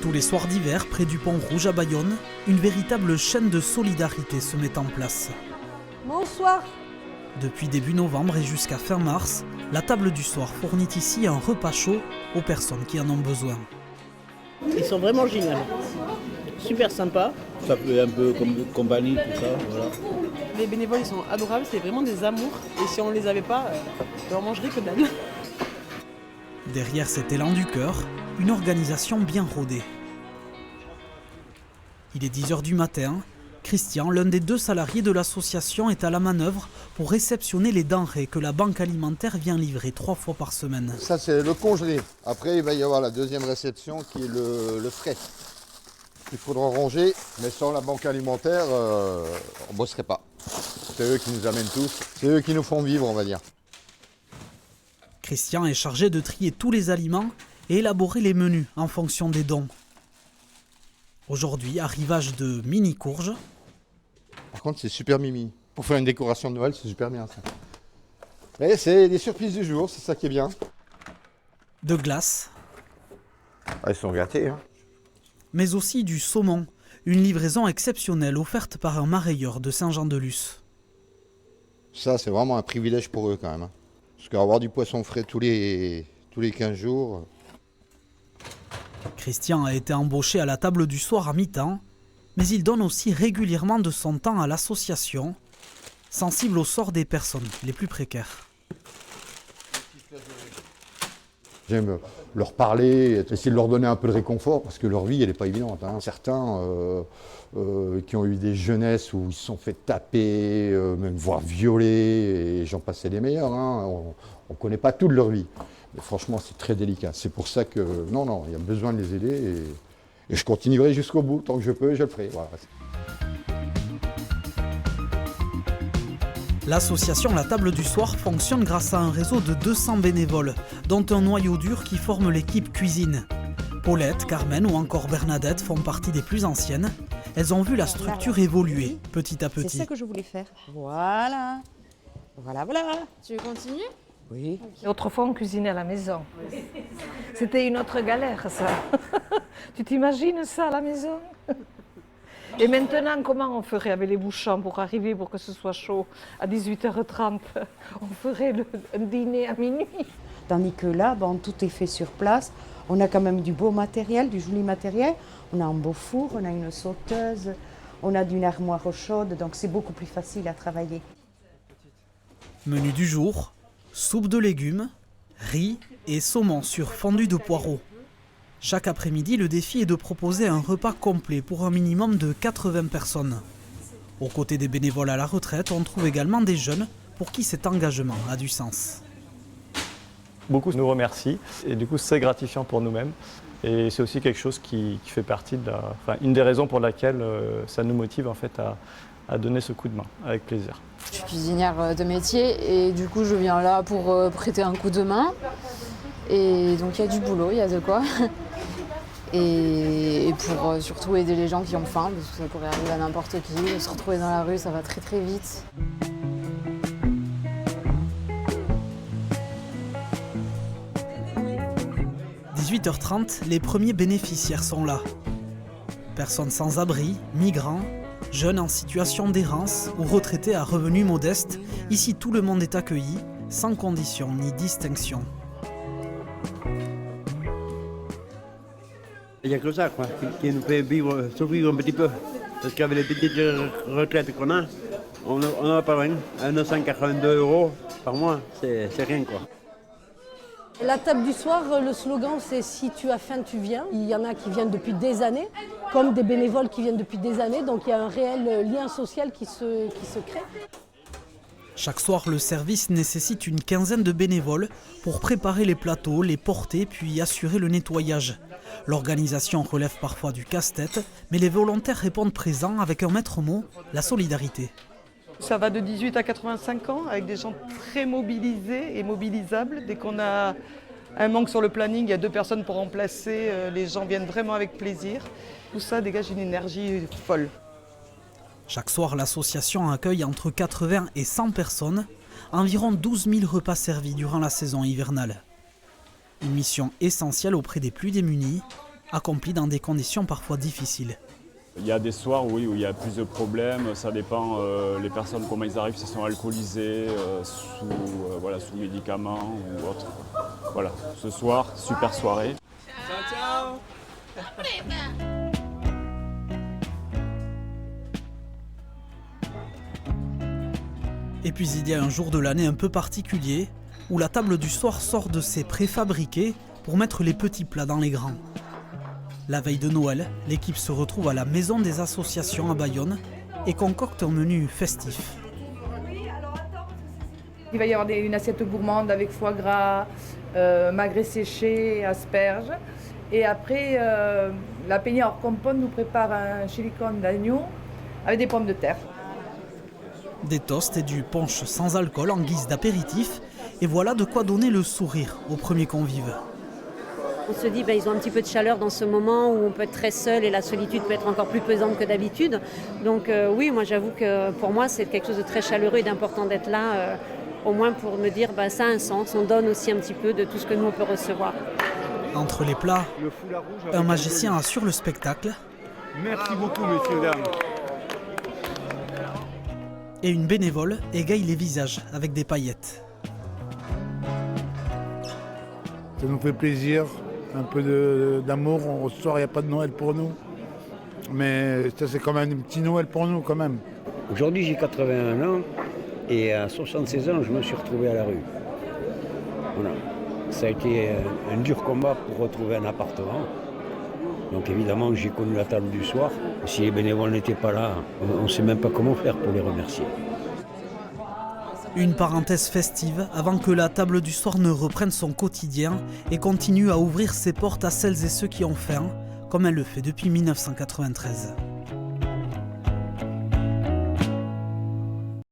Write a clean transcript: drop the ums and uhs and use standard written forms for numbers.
Tous les soirs d'hiver, près du pont Rouge à Bayonne, une véritable chaîne de solidarité se met en place. Bonsoir. Depuis début novembre et jusqu'à fin mars, la table du soir fournit ici un repas chaud aux personnes qui en ont besoin. Ils sont vraiment géniaux. Super sympa. Ça fait un peu comme compagnie, tout ça. Voilà. Les bénévoles, ils sont adorables, c'est vraiment des amours. Et si on ne les avait pas, on en mangerait que dalle. Derrière cet élan du cœur, une organisation bien rodée. Il est 10h du matin. Christian, l'un des 2 salariés de l'association, est à la manœuvre pour réceptionner les denrées que la banque alimentaire vient livrer 3 fois par semaine. Ça, c'est le congelé. Après, il va y avoir la deuxième réception qui est le frais. Il faudra ranger, mais sans la banque alimentaire, on ne bosserait pas. C'est eux qui nous amènent tous, c'est eux qui nous font vivre, on va dire. Christian est chargé de trier tous les aliments et élaborer les menus en fonction des dons. Aujourd'hui, arrivage de mini courges. Par contre, c'est super mimi. Pour faire une décoration de Noël, c'est super bien ça. Et c'est des surprises du jour, c'est ça qui est bien. De glace. Ah, ils sont gâtés, hein. Mais aussi du saumon, une livraison exceptionnelle offerte par un marailleur de Saint-Jean-de-Luz. Ça, c'est vraiment un privilège pour eux quand même. Hein. Parce qu'avoir du poisson frais tous les 15 jours... Christian a été embauché à la table du soir à mi-temps, mais il donne aussi régulièrement de son temps à l'association, sensible au sort des personnes les plus précaires. J'aime leur parler, essayer de leur donner un peu de réconfort, parce que leur vie, elle n'est pas évidente. Hein. Certains qui ont eu des jeunesses où ils se sont fait taper, même voire violer, et j'en passais les meilleurs. Hein. On ne connaît pas toute leur vie. Mais franchement, c'est très délicat. C'est pour ça que, non, il y a besoin de les aider, et je continuerai jusqu'au bout. Tant que je peux, je le ferai. Voilà. L'association La Table du Soir fonctionne grâce à un réseau de 200 bénévoles, dont un noyau dur qui forme l'équipe cuisine. Paulette, Carmen ou encore Bernadette font partie des plus anciennes. Elles ont vu la structure évoluer petit à petit. C'est ça que je voulais faire. Voilà. Voilà. Tu continues? Oui. Autrefois, on cuisinait à la maison. C'était une autre galère, ça. Tu t'imagines ça à la maison? Et maintenant, comment on ferait avec les bouchons pour arriver, pour que ce soit chaud à 18h30? On ferait un dîner à minuit. Tandis que là, tout est fait sur place. On a quand même du beau matériel, du joli matériel. On a un beau four, on a une sauteuse, on a une armoire chaude, donc c'est beaucoup plus facile à travailler. Menu du jour, soupe de légumes, riz et saumon sur fondu de poireaux. Chaque après-midi, le défi est de proposer un repas complet pour un minimum de 80 personnes. Aux côtés des bénévoles à la retraite, on trouve également des jeunes pour qui cet engagement a du sens. Beaucoup nous remercient et du coup c'est gratifiant pour nous-mêmes. Et c'est aussi quelque chose qui fait partie de une des raisons pour laquelle ça nous motive en fait à donner ce coup de main, avec plaisir. Je suis cuisinière de métier et du coup je viens là pour prêter un coup de main. Et donc il y a du boulot, il y a de quoi. Et pour surtout aider les gens qui ont faim, parce que ça pourrait arriver à n'importe qui. Se retrouver dans la rue, ça va très très vite. « 18h30, les premiers bénéficiaires sont là. Personnes sans abri, migrants, jeunes en situation d'errance ou retraités à revenus modestes, ici tout le monde est accueilli, sans condition ni distinction. Il n'y a que ça, quoi, qui nous fait survivre un petit peu. Parce qu'avec les petites retraites qu'on a, on n'en a pas loin. À 982 € par mois, c'est rien, quoi. La table du soir, le slogan c'est « Si tu as faim, tu viens ». Il y en a qui viennent depuis des années, comme des bénévoles qui viennent depuis des années. Donc il y a un réel lien social qui se crée. Chaque soir, le service nécessite une quinzaine de bénévoles pour préparer les plateaux, les porter puis assurer le nettoyage. L'organisation relève parfois du casse-tête, mais les volontaires répondent présents avec un maître mot, la solidarité. Ça va de 18 à 85 ans, avec des gens très mobilisés et mobilisables. Dès qu'on a un manque sur le planning, il y a 2 personnes pour remplacer. Les gens viennent vraiment avec plaisir. Tout ça dégage une énergie folle. Chaque soir, l'association accueille entre 80 et 100 personnes, environ 12 000 repas servis durant la saison hivernale. Une mission essentielle auprès des plus démunis, accompli dans des conditions parfois difficiles. Il y a des soirs oui, où il y a plus de problèmes, ça dépend les personnes, comment ils arrivent, s'ils sont alcoolisés, sous médicaments ou autre. Voilà, ce soir, super soirée. Ciao, ciao. Et puis il y a un jour de l'année un peu particulier, où la table du soir sort de ses préfabriqués pour mettre les petits plats dans les grands. La veille de Noël, l'équipe se retrouve à la Maison des Associations à Bayonne et concocte un menu festif. Il va y avoir une assiette gourmande avec foie gras, magret séché, asperges. Et après, la Peña hors compote nous prépare un chili con d'agneau avec des pommes de terre. Des toasts et du punch sans alcool en guise d'apéritif. Et voilà de quoi donner le sourire aux premiers convives. On se dit ils ont un petit peu de chaleur dans ce moment où on peut être très seul et la solitude peut être encore plus pesante que d'habitude. Donc oui, moi j'avoue que pour moi c'est quelque chose de très chaleureux et d'important d'être là, au moins pour me dire ça a un sens, on donne aussi un petit peu de tout ce que nous on peut recevoir. Entre les plats, un magicien assure le spectacle. Merci beaucoup, messieurs, dames. Et une bénévole égaye les visages avec des paillettes. Ça nous fait plaisir, un peu d'amour. On ressort, il n'y a pas de Noël pour nous. Mais ça, c'est quand même un petit Noël pour nous, quand même. Aujourd'hui, j'ai 81 ans et à 76 ans, je me suis retrouvé à la rue. Voilà. Ça a été un dur combat pour retrouver un appartement. Donc évidemment, j'ai connu la table du soir. Si les bénévoles n'étaient pas là, on ne sait même pas comment faire pour les remercier. Une parenthèse festive avant que la table du soir ne reprenne son quotidien et continue à ouvrir ses portes à celles et ceux qui ont faim, comme elle le fait depuis 1993.